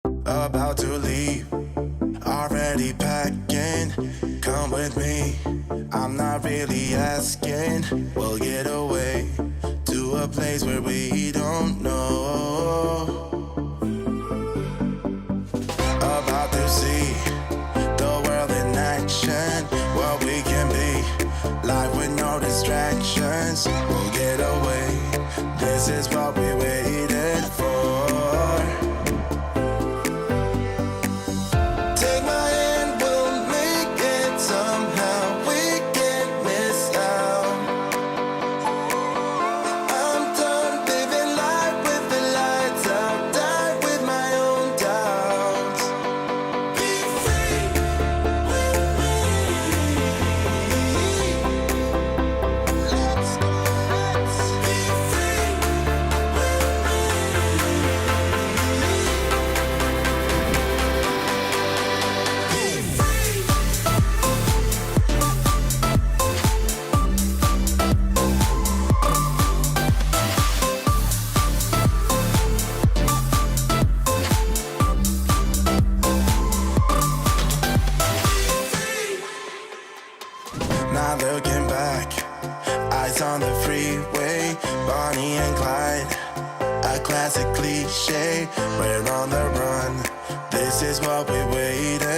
About to leave, already packing. Come with me, I'm not really asking. We'll get away to a place where we don't know. About to see the world in action, what we can be, life with no distractions. We'll get away, this is what we waited for. Take my hand, we'll make it somehow. We can't miss out. I'm done living life with the lights out. Die with my own doubts. Be free with me. Let's be free with me. Not looking back, eyes on the freeway, Bonnie and Clyde, a classic cliche. We're on the run, this is what we waited